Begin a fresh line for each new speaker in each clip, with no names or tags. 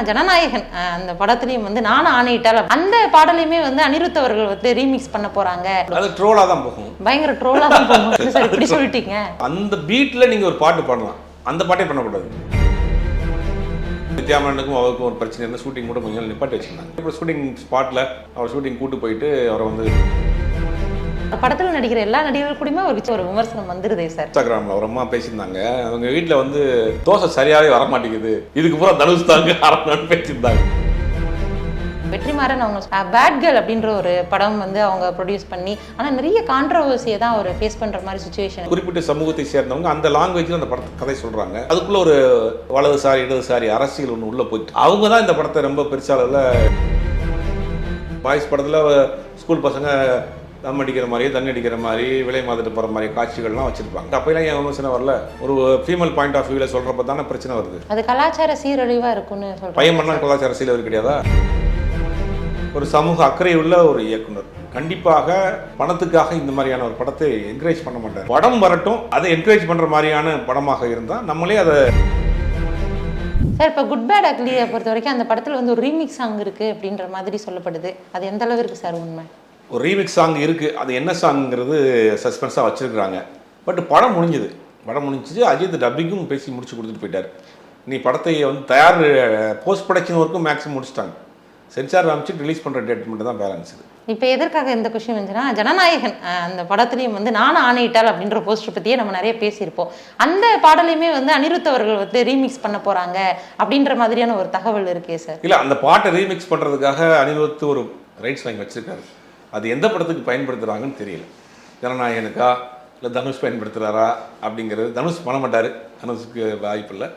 ஜனநாயகன் அந்த படத்துலயும் வந்து நானும் ஆணையிட்டால் அந்த பாடலையுமே வந்து அனிருத் அவர்கள் வந்து ரீமிக்ஸ் பண்ண போறாங்க.
அது ட்ரோலா தான் போகும்,
பயங்கர ட்ரோலா தான் போகும் சார். இப்படி சொல்லிட்டீங்க.
அந்த பீட்ல நீங்க ஒரு பாட்டு பாடலாம், அந்த பாட்டே பண்ணக்கூடாது. நித்யாமனுக்கும் அவருக்கும் ஒரு பிரச்சனை இருந்தால் ஷூட்டிங் கூட கொஞ்சம் நிப்பாட்டி வச்சிருந்தாங்க. இப்போ ஷூட்டிங் ஸ்பாட்ல அவர் ஷூட்டிங் கூட்டு போயிட்டு அவரை வந்து
படத்துல நடிக்கிற எல்லா நடிகர்கள் கூடயுமே ஒரு விமர்சனம் வந்துருதே சார்.
இன்ஸ்டாகிராம்ல ஒரு அம்மா பேசியிருந்தாங்க, அவங்க வீட்டில் வந்து தோசை சரியாவே வர மாட்டேங்குது, இதுக்கு பூரா தனுஷ் தாங்க அரங்கன்னு பேசியிருந்தாங்க.
வெற்றிமாறன் அவங்க பேட் கேர்ள் அப்படின்ற ஒரு படம் வந்து அவங்க ப்ரொடியூஸ் பண்ணி ஆனால் நிறைய கான்ட்ரவர்சியை தான் அவர் ஃபேஸ் பண்ற மாதிரி சுச்சுவேஷன்.
குறிப்பிட்ட சமூகத்தை சேர்ந்தவங்க அந்த லாங்குவேஜ்ல அந்த படத்தை கதை சொல்றாங்க. அதுக்குள்ள ஒரு வலதுசாரி இடதுசாரி அரசியல் ஒன்று உள்ள போயிட்டு அவங்க தான் இந்த படத்தை ரொம்ப பெருசால பாய்ஸ் படத்துல ஸ்கூல் பசங்க தம் அடிக்கிற மாதிரி தண்ணி அடிக்கிற மாதிரி விலை மாத்திட்டு போகிற மாதிரி காட்சிகள்லாம் வச்சிருப்பாங்க. அப்போலாம் ஏன் விமர்சனம் வரல, ஒரு ஃபீமேல் பாயிண்ட் ஆஃப் வியூவில் சொல்கிறப்ப தானே பிரச்சனை வருது.
அது கலாச்சார சீரழிவாக இருக்குன்னு சொல்கிறேன்.
பையன் பண்ணால் கலாச்சார சீரழிவு கிடையாதா? ஒரு சமூக அக்கறை உள்ள ஒரு இயக்குனர் கண்டிப்பாக பணத்துக்காக இந்த மாதிரியான ஒரு படத்தை என்கரேஜ் பண்ண மாட்டார். படம் வரட்டும், அதை என்கரேஜ் பண்ணுற மாதிரியான படமாக இருந்தால் நம்மளே அதை
சார். இப்போ குட் பேட் அக்லியை பொறுத்த வரைக்கும் அந்த படத்தில் வந்து ஒரு ரீமிக்ஸ் சாங் இருக்குது அப்படின்ற மாதிரி சொல்லப்படுது. அது எந்த அளவு இருக்குது சார் உண்மை?
ஒரு ரீமிக்ஸ் சாங் இருக்குது, அது என்ன சாங்கிறது சஸ்பென்ஸாக வச்சுருக்குறாங்க. பட் படம் முடிஞ்சுது, படம் முடிஞ்சிச்சு. அஜித் டப்பிங்கும் பேசி முடிச்சு கொடுத்துட்டு போயிட்டார். நீ படத்தை வந்து தயார் போஸ்ட் ப்ரொடக்ஷன் ஒர்க்கும் மேக்ஸிமம் முடிச்சிட்டாங்க. சென்சார் அமைச்சு ரிலீஸ் பண்ணுற டேட் மட்டும் தான் பேலன்ஸ்.
இப்போ எதற்காக இந்த கொஸ்டின் வந்துச்சுன்னா, ஜனநாயகன் அந்த படத்துலையும் வந்து நானும் ஆணையிட்டால் அப்படின்ற போஸ்டர் பற்றியே நம்ம நிறைய பேசியிருப்போம். அந்த பாடலையுமே வந்து அனிருத் அவர்கள் வந்து ரீமிக்ஸ் பண்ண போகிறாங்க அப்படின்ற மாதிரியான ஒரு தகவல் இருக்கே சார்.
இல்லை, அந்த பாட்டை ரீமிக்ஸ் பண்ணுறதுக்காக அனிருத் ஒரு ரைட்ஸ் வாங்கி வச்சுருக்காரு. அது எந்த படத்துக்கு பயன்படுத்துகிறாங்கன்னு தெரியல. ஜனநாயகனுக்கா இல்லை தனுஷ் பயன்படுத்துகிறாரா அப்படிங்கிறது. தனுஷ் பண்ண மாட்டார், தனுஷுக்கு வாய்ப்பு இல்லை.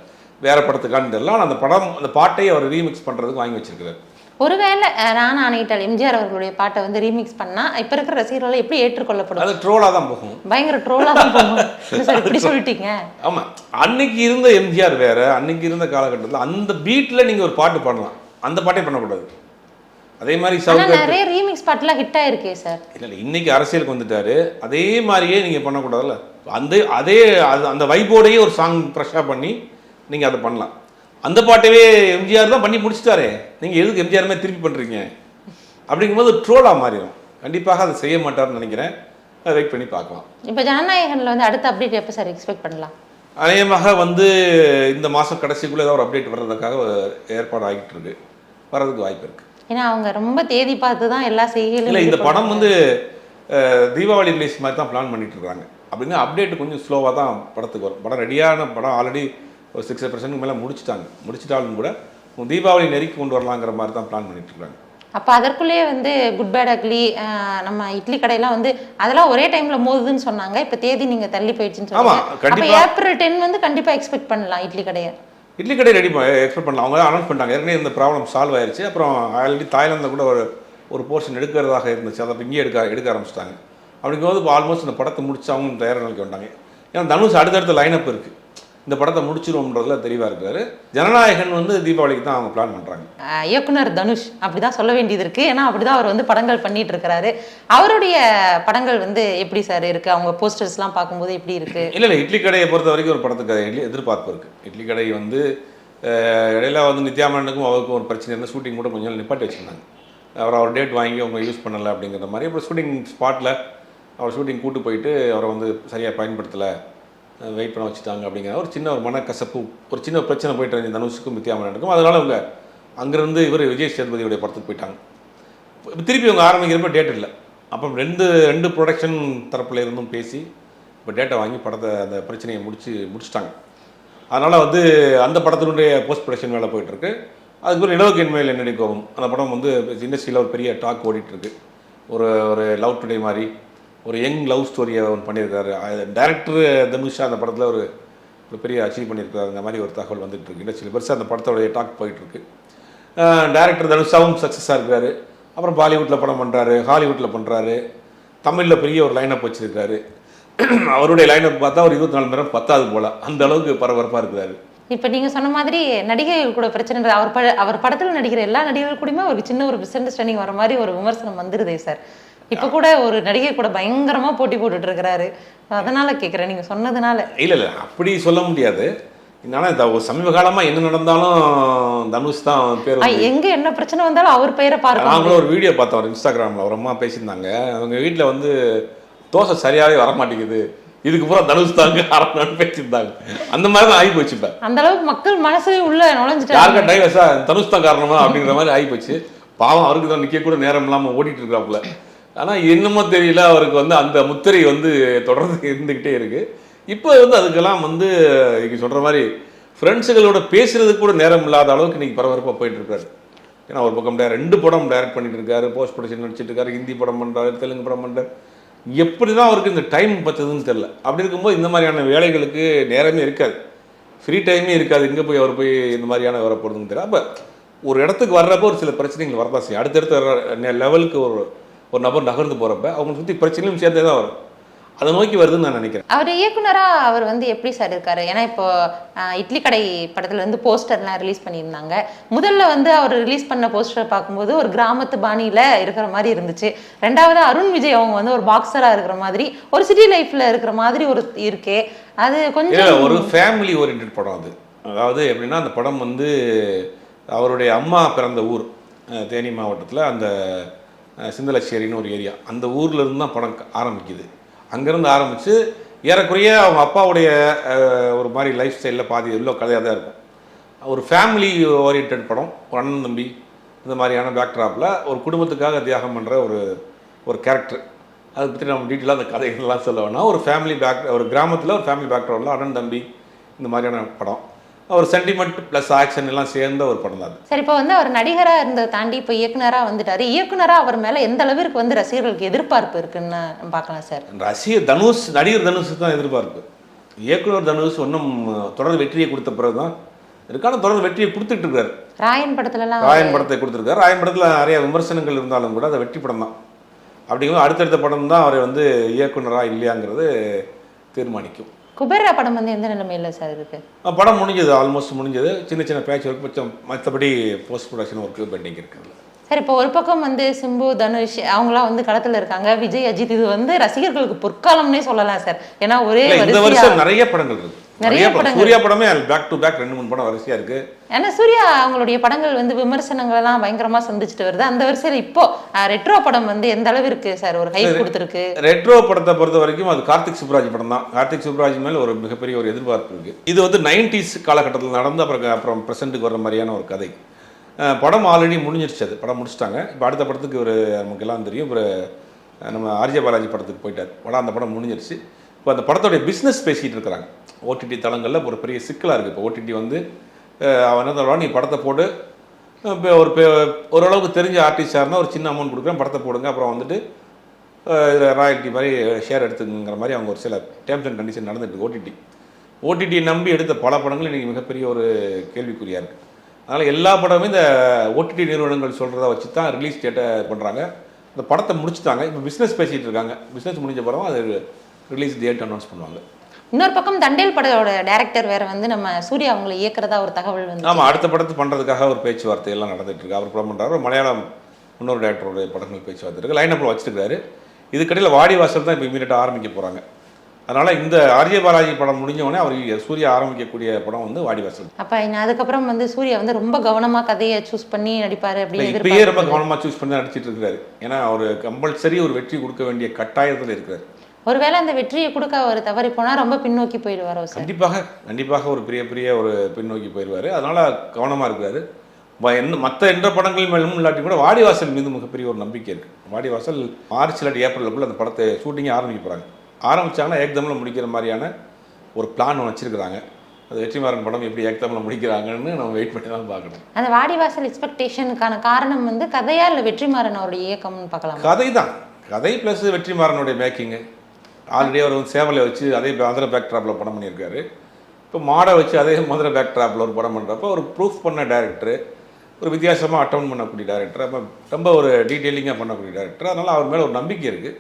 வேறு படத்துக்கான்னு தெரியல. ஆனால் அந்த படம் அந்த பாட்டை அவர் ரீமிக்ஸ் பண்ணுறதுக்கு வாங்கி வச்சிருக்கிறார்.
ஒருவேளை நான் ஆணையிட்டால் எம்ஜிஆர் அவர்களுடைய பாட்டை வந்து ரீமிக்ஸ் பண்ணால் இப்போ இருக்கிற ரசிகர்கள் எப்படி ஏற்றுக்கொள்ளப்படும்?
அது ட்ரோலாக தான் போகும்,
பயங்கர ட்ரோலாக தான் போகும் சார். இப்படி சொல்லிட்டீங்க.
ஆமாம், அன்னைக்கு இருந்த எம்ஜிஆர் வேறு, அன்னைக்கு இருந்த காலகட்டத்தில் அந்த பீட்டில் நீங்கள் ஒரு பாட்டு பாடலாம், அந்த பாட்டே பண்ணக்கூடாது. அதே மாதிரி
நிறைய ரீமிக்ஸ் பாட்டுலாம் ஹிட் ஆயிருக்கே சார்.
இல்லை, இன்னைக்கு அரசியலுக்கு வந்துட்டாரு, அதே மாதிரியே நீங்கள் பண்ணக்கூடாதுல்ல. அந்த வைபோடையே ஒரு சாங் ஃப்ரெஷ்ஷாக பண்ணி நீங்கள் அதை பண்ணலாம். அந்த பாட்டவே எம்ஜிஆர் தான் பண்ணி முடிச்சுட்டாரே, நீங்கள் எதுக்கு எம்ஜிஆருமே திருப்பி பண்ணுறீங்க? அப்படிங்கும்போது ட்ரோலாக மாறிடும். கண்டிப்பாக அதை செய்ய மாட்டார்னு நினைக்கிறேன். அதை வெயிட் பண்ணி பார்க்கலாம்.
இப்போ ஜனநாயகனில் வந்து அடுத்த அப்டேட் எப்போ சார் எக்ஸ்பெக்ட் பண்ணலாம்?
அநேகமாக வந்து இந்த மாதம் கடைசிக்குள்ளே ஏதாவது ஒரு அப்டேட் வர்றதுக்காக ஏற்பாடு ஆகிட்டு இருக்கு, வர்றதுக்கு வாய்ப்பு இருக்குது.
ஏன்னா அவங்க ரொம்ப தேதி பார்த்து தான் எல்லா செய்திகளும்.
இல்லை, இந்த படம் வந்து தீபாவளி ரிலீஸ் மாதிரி தான் பிளான் பண்ணிட்டு இருக்காங்க. அப்படின்னா அப்டேட் கொஞ்சம் ஸ்லோவாக தான் படத்துக்கு வரும். படம் ரெடியான படம் ஆல்ரெடி ஒரு 60% மேலே முடிச்சிட்டாலும் கூட தீபாவளி நெருக்கி கொண்டு வரலாங்கிற மாதிரி தான் பிளான் பண்ணிட்டு இருக்காங்க.
அப்போ அதற்குள்ளேயே வந்து குட் பேட் அக்லி நம்ம இட்லி கடையெல்லாம் வந்து அதெல்லாம் ஒரே டைம்ல மோதுன்னு சொன்னாங்க. இப்போ தேதி நீங்க தள்ளி போயிடுச்சுன்னு சொன்னாங்க. அப்போ ஏப்ரல் 10 வந்து கண்டிப்பாக எக்ஸ்பெக்ட் பண்ணலாம் இட்லி கடை ரெடி எக்ஸ்பெக்ட் பண்ணலாம். அவங்க அனௌன்ஸ் பண்ணிட்டாங்க. ஏற்கனவே இந்த ப்ராப்ளம் சால்வ் ஆயிடுச்சு. அப்புறம் ஆல்ரெடி தாய்லாந்தில் கூட ஒரு போர்ஷன் எடுக்கிறதாக இருந்துச்சு, அதை இங்கே எடுக்க ஆரம்பிச்சிட்டாங்க. அப்படிங்கும்போது இப்போ ஆல்மோஸ்ட் இந்த படத்தை முடிச்சு அவங்க தயார் நிலைக்கு வந்தாங்க. ஏன்னா தனுஷ் அடுத்தடுத்த லைனப் இருக்குது, இந்த படத்தை முடிச்சிருவோம்ன்றதுல தெளிவாக இருக்காரு. ஜனநாயகன் வந்து தீபாவளிக்கு தான் அவங்க பிளான் பண்ணுறாங்க. இயக்குனர் தனுஷ் அப்படிதான் சொல்ல வேண்டியது இருக்குது. ஏன்னா அப்படிதான் அவர் வந்து படங்கள் பண்ணிட்டு இருக்கிறாரு. அவருடைய படங்கள் வந்து எப்படி சார் இருக்குது? அவங்க போஸ்டர்ஸ்லாம் பார்க்கும்போது எப்படி இருக்குது?
இல்லை, இட்லி கடையை பொறுத்த வரைக்கும் ஒரு படத்துக்கு எதிர்பார்ப்பு இருக்குது. இட்லி கடை வந்து இடையில வந்து நித்யாமனுக்கும் அவருக்கும் ஒரு பிரச்சனை இருந்தால் ஷூட்டிங் கூட கொஞ்சம் நிப்பாட்டி வச்சுருந்தாங்க. அவர் டேட் வாங்கி அவங்க யூஸ் பண்ணலை அப்படிங்கிற மாதிரி. அப்புறம் ஷூட்டிங் ஸ்பாட்டில் அவர் ஷூட்டிங் கூட்டு போயிட்டு அவரை வந்து சரியாக பயன்படுத்தலை, வெயிட் பண்ண வச்சுட்டாங்க அப்படிங்கிற ஒரு சின்ன ஒரு மனக்கசப்பு, ஒரு சின்ன பிரச்சனை போயிட்டு இருந்துச்சு தனுஷுக்கும் நித்யாமனுக்கும். அதனால் அவங்க அங்கேருந்து இவர் விஜய் சேதுபதியுடைய படத்துக்கு போயிட்டாங்க. திருப்பி அவங்க ஆரம்பிக்கிறப்ப டேட் இல்லை. அப்போ ரெண்டு ப்ரொடக்ஷன் தரப்பில் இருந்தும் பேசி இப்போ டேட்டை வாங்கி படத்தை அந்த பிரச்சனையை முடிச்சிட்டாங்க. அதனால் வந்து அந்த படத்தினுடைய போஸ்ட் ப்ரொடக்ஷன் வேலை போயிட்டுருக்கு. அதுக்கு ஒரு நிலவுக்கு என்மையில் என்னடி கோபம், அந்த படம் வந்து இண்டஸ்ட்ரியில் ஒரு பெரிய டாக் ஓடிட்டுருக்கு. ஒரு லவ் டுடே மாதிரி ஒரு யங் லவ் ஸ்டோரியை ஒன்று பண்ணியிருக்காரு டைரக்டர் தனுஷா. அந்த படத்தில் ஒரு பெரிய அச்சீவ் பண்ணியிருக்காரு. அந்த மாதிரி ஒரு தகவல் வந்துட்டுருக்கு. இண்டஸ்ட்ரியில் பெருசாக அந்த படத்தோடைய டாக் போயிட்டுருக்கு. டைரக்டர் தனுஷாவும் சக்ஸஸாக இருக்காரு. அப்புறம் பாலிவுட்டில் படம் பண்ணுறாரு, ஹாலிவுட்டில் பண்ணுறாரு, தமிழில் பெரிய ஒரு லைனப் வச்சுருக்காரு. அவருடைய லைனப் பார்த்தா ஒரு 24 மணி நேரம் பத்தாது போல், அந்த அளவுக்கு பரபரப்பாக இருக்கிறாரு.
இப்போ நீங்கள் சொன்ன மாதிரி நடிகைகள் கூட பிரச்சனை, அவர் படத்தில் நடிக்கிற எல்லா நடிகர்கள் கூடயுமே ஒரு சின்ன ஒரு மிஸ் அண்டர்ஸ்டாண்டிங் வர மாதிரி ஒரு விமர்சனம் வந்துருதே சார். இப்போ கூட ஒரு நடிகை கூட பயங்கரமாக போட்டி போட்டுட்டு இருக்கிறாரு. அதனால கேட்குறேன், நீங்கள் சொன்னதுனால.
இல்லை, அப்படி சொல்ல முடியாது. இதனால இந்த சமீப காலமாக என்ன நடந்தாலும் தனுஷ் தான் பேர்.
எங்க என்ன பிரச்சனை வந்தாலும் அவர் பேரை பார்க்க.
நாங்களும் ஒரு வீடியோ பார்த்தோம் இன்ஸ்டாகிராமில், ஒரு அம்மா பேசியிருந்தாங்க. அவங்க வீட்டில் வந்து தோசை சரியாகவே வர மாட்டேங்குது, இதுக்கு பூரா தனுஷ் தாங்க ஆரம்பம்னு பேசியிருந்தாங்க. அந்த மாதிரி தான் ஆகி போச்சு. இப்போ
அந்த அளவுக்கு மக்கள் மனசு உள்ள நுழைஞ்சிட்டாங்க.
யாருக்கா டைவர்ஸா தனுஷ் தான் காரணமா அப்படிங்கிற மாதிரி ஆகி போச்சு. பாவம், அவருக்கு தான் நிற்க கூட நேரம் இல்லாமல் ஓடிட்டு இருக்கிறாப்புல. ஆனால் என்னமோ தெரியல, அவருக்கு வந்து அந்த முத்திரை வந்து தொடர்ந்து இருந்துக்கிட்டே இருக்கு. இப்போ வந்து அதுக்கெல்லாம் வந்து இன்னைக்கு சொல்கிற மாதிரி ஃப்ரெண்ட்ஸுகளோட பேசுறதுக்கு கூட நேரம் இல்லாத அளவுக்கு இன்னைக்கு பரபரப்பாக போயிட்டு இருக்காரு. ஏன்னா ஒரு பக்கம் 2 படம் டைரக்ட் பண்ணிட்டு இருக்காரு, போஸ்ட் ப்ரொடக்ஷன் நடிச்சிட்டு இருக்காரு, ஹிந்தி படம் பண்ணுறாரு, தெலுங்கு படம் பண்ணுறாரு. எப்படி தான் அவருக்கு இந்த டைம் பத்துதுன்னு தெரியல. அப்படி இருக்கும்போது இந்த மாதிரியான வேலைகளுக்கு நேரமே இருக்காது, ஃப்ரீ டைமே இருக்காது. எங்கே போய் அவர் போய் இந்த மாதிரியான வர போகிறதுன்னு தெரியல. அப்போ ஒரு இடத்துக்கு வர்றப்போ ஒரு சில பிரச்சனைகள் வரதான் செய்யும். அடுத்தடுத்த லெவலுக்கு ஒரு நபர் நகர்ந்து போகிறப்ப அவங்க சுற்றி பிரச்சனையும் சேர்ந்தே தான் வரும். அதை நோக்கி வருதுன்னு நான் நினைக்கிறேன்.
அவர் இயக்குனராக அவர் வந்து எப்படி சார் இருக்காரு? ஏன்னா இப்போ இட்லி கடை படத்தில் வந்து போஸ்டர்லாம் ரிலீஸ் பண்ணியிருந்தாங்க. முதல்ல வந்து அவர் ரிலீஸ் பண்ண போஸ்டர் பார்க்கும்போது ஒரு கிராமத்து பாணியில் இருக்கிற மாதிரி இருந்துச்சு. ரெண்டாவது அருண் விஜய் அவங்க வந்து ஒரு பாக்ஸராக இருக்கிற மாதிரி, ஒரு சிட்டி லைஃப்பில் இருக்கிற மாதிரி ஒரு இருக்கே, அது கொஞ்சம்
ஒரு ஃபேமிலி ஓரியன்ட் படம் அது. அதாவது எப்படின்னா, அந்த படம் வந்து அவருடைய அம்மா பிறந்த ஊர் தேனி மாவட்டத்தில் அந்த சிந்தலச்சேரின்னு ஒரு ஏரியா, அந்த ஊரில் இருந்து தான் படம் ஆரம்பிக்குது. அங்கேருந்து ஆரம்பித்து ஏறக்குறைய அவங்க அப்பாவுடைய ஒரு மாதிரி லைஃப் ஸ்டைலில் பாதி எவ்வளோ கதையாக தான் இருக்கும். ஒரு ஃபேமிலி ஓரியன்ட் படம். ஒரு அண்ணன் தம்பி இந்த மாதிரியான பேக்ட்ராப்பில் ஒரு குடும்பத்துக்காக தியாகம் பண்ணுற ஒரு கேரக்டர். அதை பற்றி நம்ம டீட்டெயிலாக அந்த கதைகள்லாம் சொல்ல வேணாம். ஒரு ஃபேமிலி ஒரு கிராமத்தில் ஒரு ஃபேமிலி பேக்ட்ராப்பில் அண்ணன் தம்பி இந்த மாதிரியான படம். ஒரு சென்டிமெண்ட் ப்ளஸ் ஆக்ஷன் எல்லாம் சேர்ந்த ஒரு படம் தான்.
சரி, இப்போ வந்து அவர் நடிகராக இருந்ததை தாண்டி இப்போ இயக்குனராக வந்துட்டாரு. இயக்குனராக அவர் மேலே எந்த அளவிற்கு வந்து ரசிகர்களுக்கு எதிர்பார்ப்பு இருக்குன்னு பார்க்கலாம் சார்?
நடிகர் தனுஷ் தான் எதிர்பார்ப்பு. இயக்குனர் தனுஷ் ஒன்றும் தொடர் வெற்றியை கொடுத்த பிறகு தான் இருக்கான, தொடர் வெற்றியை கொடுத்துட்டு இருக்காரு.
ராயன் படத்துலலாம்
ராயன் படத்தை கொடுத்துருக்காரு. ராயன் படத்தில் நிறைய விமர்சனங்கள் இருந்தாலும் கூட அதை வெற்றி படம் தான். அப்படிங்கும்போது அடுத்தடுத்த படம் தான் அவரை வந்து இயக்குனராக இல்லையாங்கிறது தீர்மானிக்கும்.
குபேரா படம் வந்து எந்த நிலைமையில் சார் இருக்கு?
படம் முடிஞ்சது, ஆல்மோஸ்ட் முடிஞ்சது. சின்ன சின்ன பேட்ச் ஒர்க் கொஞ்சம், மற்றபடி போஸ்ட் ப்ரொடக்ஷன் ஒர்க்கு பெண்டிங் இருக்குது.
சரி, இப்போ ஒரு பக்கம் வந்து சிம்பு, தனுஷ் அவங்களாம் வந்து களத்தில் இருக்காங்க. விஜய், அஜித், இது வந்து ரசிகர்களுக்கு பொற்காலம்னே சொல்லலாம் சார். ஏன்னா ஒரே
இந்த வருஷம் நிறைய படங்கள் இருக்கு. நிறைய படம், சூர்யா படமே பேக் டு பேக் 2-3 படம் வரிசையா இருக்கு.
ஏன்னா சூர்யா அவங்களுடைய படங்கள் வந்து விமர்சனங்கள் எல்லாம் பயங்கரமா சந்திச்சுட்டு வருது. அந்த வரிசையில் இப்போ ரெட்ரோ படம் வந்து எந்த அளவு இருக்கு சார், ஒரு ஹைப் கொடுத்துருக்கு?
ரெட்ரோ படத்தை பொறுத்த வரைக்கும் அது கார்த்திக் சுப்ராஜ் படம் தான். கார்த்திக் சுப்ராஜ் மேல ஒரு மிகப்பெரிய ஒரு எதிர்பார்ப்பு இருக்கு. இது வந்து 90s காலகட்டத்தில் நடந்து அப்புறம் பிரசன்ட்டுக்கு வர மாதிரியான ஒரு கதை. படம் ஆல்ரெடி முடிஞ்சிருச்சு, அது படம் முடிச்சிட்டாங்க. இப்போ அடுத்த படத்துக்கு ஒரு நமக்கு எல்லாம் தெரியும், ஒரு நம்ம ஆர்ஜே பாலாஜி படத்துக்கு போயிட்டார். அந்த படம் முடிஞ்சிருச்சு. இப்போ அந்த படத்தோடைய பிஸ்னஸ் பேசிகிட்டு இருக்கிறாங்க. ஓடிடி தளங்களில் ஒரு பெரிய சிக்கலாக இருக்குது. இப்போ ஓடிடி வந்து அவன் என்ன சொல்கிறான், நீ படத்தை போட்டு இப்போ ஓரளவுக்கு தெரிஞ்ச ஆர்டிஸ்டாக இருந்தால் ஒரு சின்ன அமௌண்ட் கொடுக்குறேன், படத்தை போடுங்க, அப்புறம் வந்துட்டு ராயல்ட்டி மாதிரி ஷேர் எடுத்துங்கிற மாதிரி அவங்க ஒரு சில டேர்ம்ஸ் அண்ட் கண்டிஷன் நடந்துட்டு ஓடிடியை நம்பி எடுத்த பல படங்கள் இன்றைக்கி மிகப்பெரிய ஒரு கேள்விக்குறியாக இருக்குது. அதனால் எல்லா படமும் இந்த ஓடிடி நிறுவனங்கள் சொல்கிறத வச்சு தான் ரிலீஸ் டேட்டை பண்ணுறாங்க. இந்த படத்தை முடிச்சுட்டாங்க, இப்போ பிஸ்னஸ் பேசிகிட்டு இருக்காங்க. பிஸ்னஸ் முடிஞ்ச படம் அது ரிலீஸ் டேட் அனௌன்ஸ் பண்ணுவாங்க.
இன்னொரு பக்கம் தண்டேல் படத்தோட டைரக்டர் வேற வந்து நம்ம சூர்யா அவங்களை இயக்கிறதா ஒரு தகவல் வந்து.
ஆமாம், அடுத்த படத்தை பண்ணுறதுக்காக ஒரு பேச்சுவார்த்தை எல்லாம் நடந்துட்டு இருக்கு. அவர் படம் பண்ணுறாரு. மலையாளம் இன்னொரு டேரக்டருடைய படங்கள் பேச்சுவார்த்தை இருக்குது. லைன் அப்பில் வச்சுருக்காரு. இதுக்கடையில் வாடிவாசல் தான் இப்போ இமீடியட்டாக ஆரம்பிக்க போகிறாங்க. அதனால் இந்த ஆர்ஜே பாலாஜி படம் முடிஞ்சவொடனே அவர் சூர்யா ஆரம்பிக்கக்கூடிய படம் வந்து வாடிவாசல்.
அப்போ அதுக்கப்புறம் வந்து சூர்யா வந்து ரொம்ப கவனமாக கதையை சூஸ் பண்ணி நடிப்பார் அப்படின்னு
இப்பயே ரொம்ப கவனமாக சூஸ் பண்ணி நடிச்சிட்டு இருக்கிறாரு. ஏன்னா அவர் கம்பல்சரி ஒரு வெற்றி கொடுக்க வேண்டிய கட்டாயத்தில் இருக்கிறார்.
ஒருவேளை அந்த வெற்றியை கொடுக்க அவர் தவறி போனால் ரொம்ப பின்னோக்கி போயிடுவார்.
கண்டிப்பாக ஒரு பெரிய ஒரு பின்னோக்கி போயிடுவார். அதனால் கவனமாக இருக்கிறாரு. மற்ற எந்த படங்கள் மேலும் இல்லாட்டி கூட வாடிவாசல் மீது மிகப்பெரிய ஒரு நம்பிக்கை இருக்குது. வாடிவாசல் மார்ச் இல்லாட்டி ஏப்ரலுக்குள்ள அந்த படத்தை ஷூட்டிங்கே ஆரம்பிக்க போகிறாங்க. ஆரம்பித்தாங்கன்னா ஏக்தமில் முடிக்கிற மாதிரியான ஒரு பிளான் வச்சுருக்கிறாங்க. அது வெற்றிமாறன் படம் எப்படி ஏக்தமில் முடிக்கிறாங்கன்னு நம்ம வெயிட் பண்ணி தான் பார்க்கணும்.
அந்த வாடிவாசல் எக்ஸ்பெக்டேஷனுக்கான காரணம் வந்து கதையா இல்லை வெற்றிமாறன் அவருடைய இயக்கம்னு பார்க்கலாம்?
கதை தான். கதை ப்ளஸ் வெற்றிமாறனுடைய மேக்கிங்கு. ஆல்ரெடி அவர் வந்து சேவலை வச்சு அதே மதுரை பேக்ட்ராப்பில் படம் பண்ணியிருக்காரு. இப்போ மாடை வச்சு அதே மதுரை பேக்ட்ராப்பில் ஒரு படம் பண்ணுறப்போ ஒரு ப்ரூஃப் பண்ண டேரக்டரு, ஒரு வித்தியாசமாக அட்டவுன் பண்ணக்கூடிய டேரக்டர், அப்போ ரொம்ப ஒரு டீட்டெயிலிங்காக பண்ணக்கூடிய டேரக்டர். அதனால் அவர் மேலே ஒரு நம்பிக்கை இருக்குது.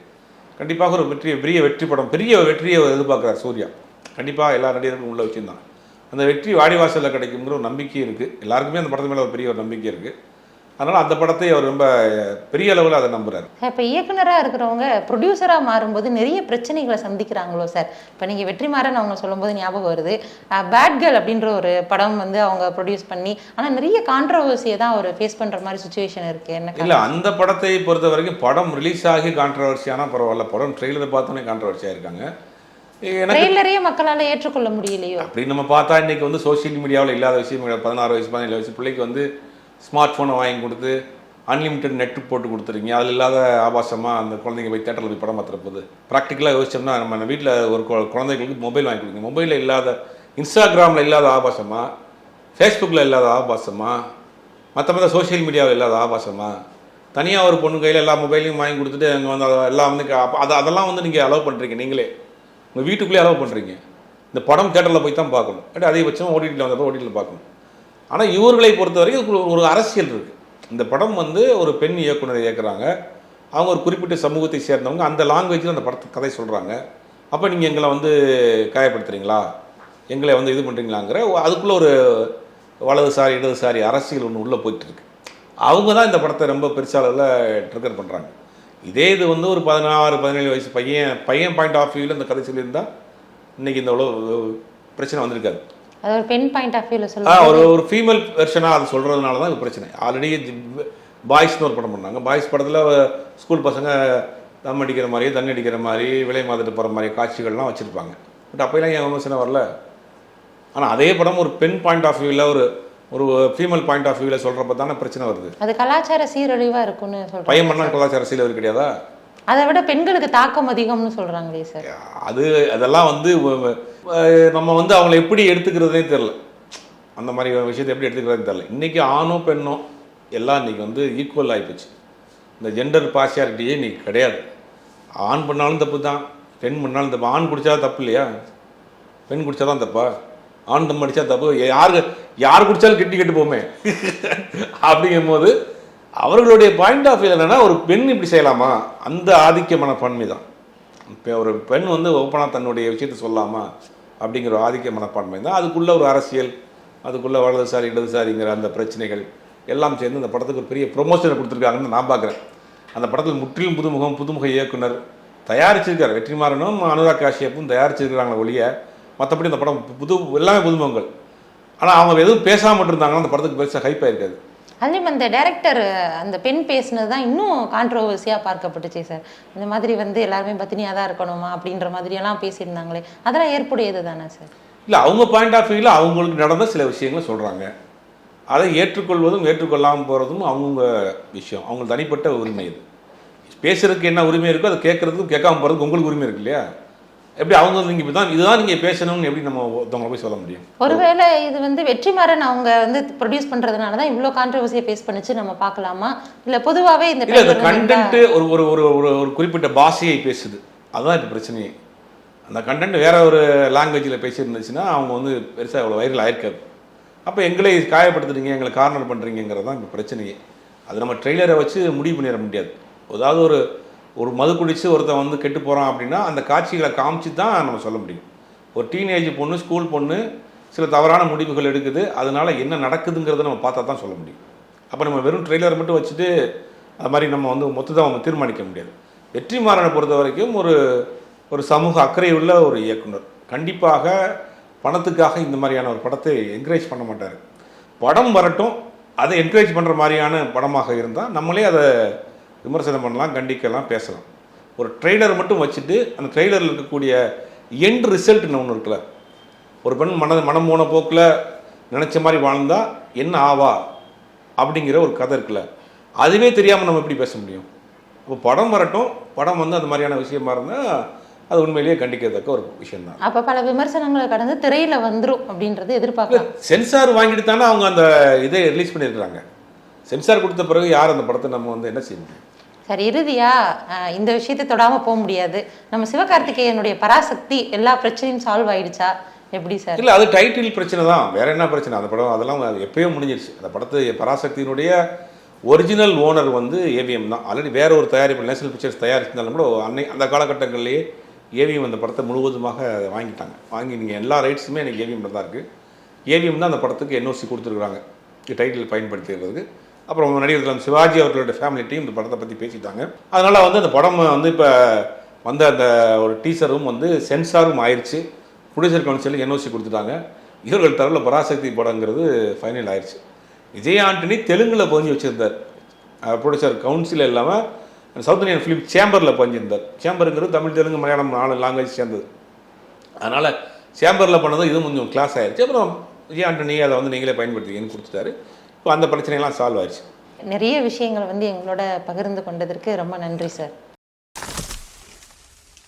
கண்டிப்பாக ஒரு பெரிய வெற்றி படம், பெரிய வெற்றியை எதிர்பார்க்குறார் சூர்யா. கண்டிப்பாக எல்லா நடிகர்களுக்கும் உள்ள வச்சுருந்தான். அந்த வெற்றி வாடிவாசலில் கிடைக்குங்கிற ஒரு நம்பிக்கை இருக்குது. எல்லாருக்குமே அந்த படத்து மேலே ஒரு பெரிய ஒரு நம்பிக்கை இருக்குது. அதனால் அந்த படத்தை அவர் ரொம்ப பெரிய அளவில் அதை நம்புறாரு.
இப்போ இயக்குனராக இருக்கிறவங்க ப்ரொடியூசராக மாறும்போது நிறைய பிரச்சனைகளை சந்திக்கிறாங்களோ சார்? இப்போ நீங்கள் வெற்றிமாறன் அவங்க சொல்லும்போது ஞாபகம் வருது, பேட் கேர்ள் அப்படின்ற ஒரு படம் வந்து அவங்க ப்ரொடியூஸ் பண்ணி ஆனால் நிறைய கான்ட்ரவர்சியை தான் அவர் ஃபேஸ் பண்ணுற மாதிரி சுச்சுவேஷன் இருக்குது. என்ன
இல்லை, அந்த படத்தை பொறுத்த வரைக்கும் படம் ரிலீஸ் ஆகி கான்ட்ரவர்சியானா பரவாயில்ல, படம் ட்ரெய்லரை பார்த்தோன்னே கான்ட்ரவர்சியாக இருக்காங்க.
ட்ரெய்லரே மக்களால் ஏற்றுக்கொள்ள முடியலையோ
அப்படி நம்ம பார்த்தா இன்றைக்கி வந்து சோஷியல் மீடியாவில் இல்லாத விஷயம் 16 வயசு 17 வயசு பிள்ளைக்கு வந்து ஸ்மார்ட் ஃபோனை வாங்கி கொடுத்து அன்லிமிட்டட் நெட்டு போட்டு கொடுத்துருங்க. அதில் இல்லாத ஆபாசமாக அந்த குழந்தைங்க போய் தேட்டரில் போய் படம் பார்த்துற போது ப்ராக்டிக்கலாக யோசிச்சோம்னா நம்ம வீட்டில் ஒரு குழந்தைங்களுக்கு மொபைல் வாங்கி கொடுங்க. மொபைலில் இல்லாத, இன்ஸ்டாகிராமில் இல்லாத ஆபாசமாக, ஃபேஸ்புக்கில் இல்லாத ஆபாசமாக, மற்ற சோஷியல் மீடியாவில் இல்லாத ஆபாசமாக, தனியாக ஒரு பொண்ணு கையில் எல்லா மொபைலையும் வாங்கி கொடுத்துட்டு அங்கே வந்து எல்லாம் வந்து அதெல்லாம் வந்து நீங்கள் அலோவ் பண்ணுறீங்க. நீங்களே உங்கள் வீட்டுக்குள்ளேயே அலோவ் பண்ணுறீங்க. இந்த படம் தேட்டரில் போய் தான் பார்க்கணும், அப்படி அதிகபட்சம் ஓடிடியில் வந்தப்போ ஓடிடியில் பார்க்கணும். ஆனால் இவர்களை பொறுத்த வரைக்கும் ஒரு அரசியல் இருக்குது. இந்த படம் வந்து ஒரு பெண் இயக்குனரை இயக்குறாங்க, அவங்க ஒரு குறிப்பிட்ட சமூகத்தை சேர்ந்தவங்க, அந்த லாங்குவேஜில் அந்த படத்தை கதை சொல்கிறாங்க. அப்போ நீங்கள் எங்களை வந்து காயப்படுத்துகிறீங்களா, எங்களை வந்து இது பண்ணுறீங்களாங்கிற அதுக்குள்ளே ஒரு வலதுசாரி இடதுசாரி அரசியல் ஒன்று உள்ளே போயிட்டுருக்கு. அவங்க தான் இந்த படத்தை ரொம்ப பெருசாளவில் ட்ரிகர் பண்ணுறாங்க. இதே இது வந்து ஒரு 16-17 வயசு பையன் பாயிண்ட் ஆஃப் வியூவில் இந்த கதை சொல்லியிருந்தால் இன்றைக்கி இந்த அவ்வளோ பிரச்சனை வந்திருக்காது.
அது ஒரு பெண் பாயிண்ட் ஆஃப் வியூவில் சொல்லுவாங்க.
ஒரு ஃபீமேல் வெர்ஷனாக அது சொல்கிறதுனால தான் இது பிரச்சனை. ஆல்ரெடி பாய்ஸ்னு ஒரு படம் பண்ணாங்க. பாய்ஸ் படத்தில் ஸ்கூல் பசங்க தம் அடிக்கிற மாதிரி, தண்ணி அடிக்கிற மாதிரி, விலை மாதட்டு போகிற மாதிரி காட்சிகள்லாம் வச்சுருப்பாங்க. பட் அப்போலாம் ஏன் விமர்சனம் வரல? ஆனால் அதே படம் ஒரு பெண் பாயிண்ட் ஆஃப் வியூவில் ஒரு ஃபீமேல் பாயிண்ட் ஆஃப் வியூவில் சொல்கிறப்ப தானே பிரச்சனை வருது.
அது கலாச்சார சீரழிவாக இருக்குன்னு சொல்கிறேன்.
பையன் பண்ணால் கலாச்சார சீரழிவு கிடையாதா?
அதை விட பெண்களுக்கு தாக்கம் அதிகம்னு சொல்கிறாங்களே சார்.
அதெல்லாம் வந்து நம்ம வந்து அவங்கள எப்படி எடுத்துக்கிறதே தெரில. அந்த மாதிரி விஷயத்தை எப்படி எடுத்துக்கிறதே தெரில. இன்றைக்கி ஆணோ பெண்ணோ எல்லாம் இன்றைக்கி வந்து ஈக்குவல் ஆகிப்போச்சு. இந்த ஜெண்டர் பார்ஷியாலிட்டியே இன்றைக்கி கிடையாது. ஆண் பண்ணாலும் தப்பு தான், பெண் பண்ணாலும் தப்பு. ஆண் குடித்தா தப்பு இல்லையா? பெண் குடித்தா தான் தப்பா? ஆண் தம் அடித்தா தப்பு? யார் குடித்தாலும் கெட்டு போமே அப்படிங்கும் போது அவர்களுடைய பாயிண்ட் ஆஃப் வியூ என்னென்னா, ஒரு பெண் இப்படி செய்யலாமா, அந்த ஆதிக்க மனப்பான்மை தான். இப்போ ஒரு பெண் வந்து ஓப்பனாக தன்னுடைய விஷயத்தை சொல்லாமா அப்படிங்கிற ஒரு ஆதிக்க மனப்பான்மை தான். அதுக்குள்ளே ஒரு அரசியல், அதுக்குள்ளே வலதுசாரி இடதுசாரிங்கிற அந்த பிரச்சனைகள் எல்லாம் சேர்ந்து அந்த படத்துக்கு ஒரு பெரிய ப்ரொமோஷனை கொடுத்துருக்காங்கன்னு நான் பார்க்குறேன். அந்த படத்தில் முற்றிலும் புதுமுக இயக்குனர் தயாரிச்சிருக்கார். வெற்றிமாறனும் அனுராக் காஷ்யப்பும் தயாரிச்சிருக்கிறாங்களே ஒழிய மற்றபடி அந்த படம் எல்லாமே புதுமுகங்கள். ஆனால் அவங்க எதுவும் பேசாமல் இருந்தாங்கன்னா அந்த படத்துக்கு பெருசாக ஹைப் ஆயிருக்காது.
அதுலேயும் அந்த டைரக்டர் அந்த பெண் பேசினது தான் இன்னும் கான்ட்ரவர்சியாக பார்க்கப்பட்டுச்சு சார். இந்த மாதிரி வந்து எல்லாருமே பத்தினியாக தான் இருக்கணுமா அப்படின்ற மாதிரியெல்லாம் பேசியிருந்தாங்களே, அதெல்லாம் ஏற்புடையது தானே சார்? இல்லை,
அவங்க பாயிண்ட் ஆஃப் வியூவில் அவங்களுக்கு நடந்த சில விஷயங்களை சொல்கிறாங்க. அதை ஏற்றுக்கொள்வதும் ஏற்றுக்கொள்ளாமல் போகிறதும் அவங்கவுங்க விஷயம், அவங்களுக்கு தனிப்பட்ட உரிமை. இது பேசுறதுக்கு என்ன உரிமை இருக்கோ அதை கேட்குறதுக்கும் கேட்காம போகிறதுக்கு உங்களுக்கு உரிமை இருக்கு இல்லையா? எப்படி அவங்க நீங்கள் இதுதான் நீங்கள் பேசணும்னு எப்படி நம்ம ஒருத்தவங்களை போய் சொல்ல முடியும்?
ஒருவேளை இது வந்து வெற்றிமாறன் அவங்க வந்து ப்ரொடியூஸ் பண்ணுறதுனால தான் இவ்வளோ கான்ட்ரவர்சியை ஃபேஸ் பண்ணிச்சு நம்ம பார்க்கலாமா? இல்லை பொதுவாகவே இந்த
கண்டென்ட்டு ஒரு குறிப்பிட்ட பாஷையை பேசுது, அதுதான் இப்போ பிரச்சனையே. அந்த கண்டென்ட் வேற ஒரு லாங்குவேஜில் பேசியிருந்துச்சுன்னா அவங்க வந்து பெருசாக அவ்வளோ வைரல் ஆயிருக்காது. அப்போ எங்களை காயப்படுத்துறீங்க, எங்களை கார்னர் பண்ணுறீங்கிறது தான் இப்போ பிரச்சனையே. அது நம்ம ட்ரெய்லரை வச்சு முடிவு பண்ணிட முடியாது. அதாவது ஒரு மது குடித்து ஒருத்தன் வந்து கெட்டு போகிறான் அப்படின்னா அந்த காட்சிகளை காமிச்சு தான் நம்ம சொல்ல முடியும். ஒரு டீனேஜ் பொண்ணு, ஸ்கூல் பொண்ணு சில தவறான முடிவுகள் எடுக்குது, அதனால் என்ன நடக்குதுங்கிறத நம்ம பார்த்தா தான் சொல்ல முடியும். அப்போ நம்ம வெறும் ட்ரெய்லர் மட்டும் வச்சுட்டு அது மாதிரி நம்ம வந்து மொத்தத்தை அவங்க தீர்மானிக்க முடியாது. வெற்றிமாறனை பொறுத்த வரைக்கும் ஒரு சமூக அக்கறையுள்ள ஒரு இயக்குனர். கண்டிப்பாக பணத்துக்காக இந்த மாதிரியான ஒரு படத்தை என்கரேஜ் பண்ண மாட்டார். படம் வரட்டும், அதை என்கரேஜ் பண்ணுற மாதிரியான படமாக இருந்தால் நம்மளே அதை விமர்சனம் பண்ணலாம், கண்டிக்கலாம், பேசலாம். ஒரு ட்ரெய்லர் மட்டும் வச்சுட்டு அந்த ட்ரெய்லரில் இருக்கக்கூடிய எண்ட் ரிசல்ட்னு ஒன்று இருக்குல்ல, ஒரு பெண் மனம் போன போக்கில் நினச்ச மாதிரி வாழ்ந்தால் என்ன ஆவா அப்படிங்கிற ஒரு கதை இருக்குல்ல, அதுவே தெரியாமல் நம்ம எப்படி பேச முடியும்? இப்போ படம் வரட்டும், படம் வந்து அந்த மாதிரியான விஷயமா இருந்தால் அது உண்மையிலேயே கண்டிக்கிறதுக்க ஒரு விஷயம் தான்.
அப்போ பல விமர்சனங்களை கடந்து திரையில் வந்துடும் அப்படின்றது எதிர்பார்க்கலாம்.
சென்சார் வாங்கிட்டு தானே அவங்க அந்த இதை ரிலீஸ் பண்ணியிருக்கிறாங்க. சென்சார் கொடுத்த பிறகு யார் அந்த படத்தை நம்ம வந்து என்ன செய்ய முடியும்?
சார், இறுதியாக இந்த விஷயத்தை தொடாமல் போக முடியாது. நம்ம சிவகார்த்திகேயனுடைய பராசக்தி எல்லா பிரச்சனையும் சால்வ் ஆகிடுச்சா எப்படி சார்?
இல்லை, அது டைட்டில் பிரச்சனை தான், வேற என்ன பிரச்சனை? அந்த படம் அதெல்லாம் எப்பயோ முடிஞ்சிருச்சு. அந்த படத்து பராசக்தியினுடைய ஒரிஜினல் ஓனர் வந்து ஏவிஎம் தான். ஆல்ரெடி வேற ஒரு தயாரிப்பு நேஷனல் பிக்சர்ஸ் தயாரிச்சிருந்தாலும் கூட அந்த காலகட்டங்கள்லேயே ஏவிஎம் அந்த படத்தை முழுவதுமாக வாங்கிட்டாங்க. வாங்கி நீங்கள் எல்லா ரைட்ஸுமே எனக்கு ஏவிஎம்ல தான் இருக்குது. ஏவிஎம் தான் அந்த படத்துக்கு என்ஓசி கொடுத்துருக்குறாங்க டைட்டில் பயன்படுத்திக்கிறதுக்கு. அப்புறம் நடிகர் சிவாஜி அவர்களோட ஃபேமிலி டீம் இந்த படத்தை பற்றி பேசிட்டாங்க. அதனால் வந்து அந்த படம் வந்து இப்போ வந்த அந்த ஒரு டீசரும் வந்து சென்சாரும் ஆயிடுச்சு. ப்ரொடியூசர் கவுன்சில் என்ஓசி கொடுத்துட்டாங்க. இவர்கள் தரவில் பராசக்தி படங்கிறது ஃபைனல் ஆயிடுச்சு. விஜய் ஆண்டனி தெலுங்கில் பதிஞ்சு வச்சுருந்தார். ப்ரொடியூசர் கவுன்சில் இல்லாமல் சவுத் இந்தியன் ஃபிலிம் சேம்பரில் பதிஞ்சிருந்தார். சேம்பருங்கிறது தமிழ், தெலுங்கு, மலையாளம் 4 லாங்குவேஜ் சேர்ந்தது. அதனால் சேம்பரில் பண்ணது இது கொஞ்சம் கிளாஸ் ஆயிடுச்சு. அப்புறம் விஜய் ஆண்டனி அதை வந்து நீங்களே பயன்படுத்திங்கன்னு கொடுத்துட்டாரு. இப்போ அந்த பிரச்சனையெல்லாம் சால்வ் ஆயிடுச்சு.
நிறைய விஷயங்கள் வந்து எங்களோட பகிர்ந்து கொண்டதற்கு ரொம்ப நன்றி சார்.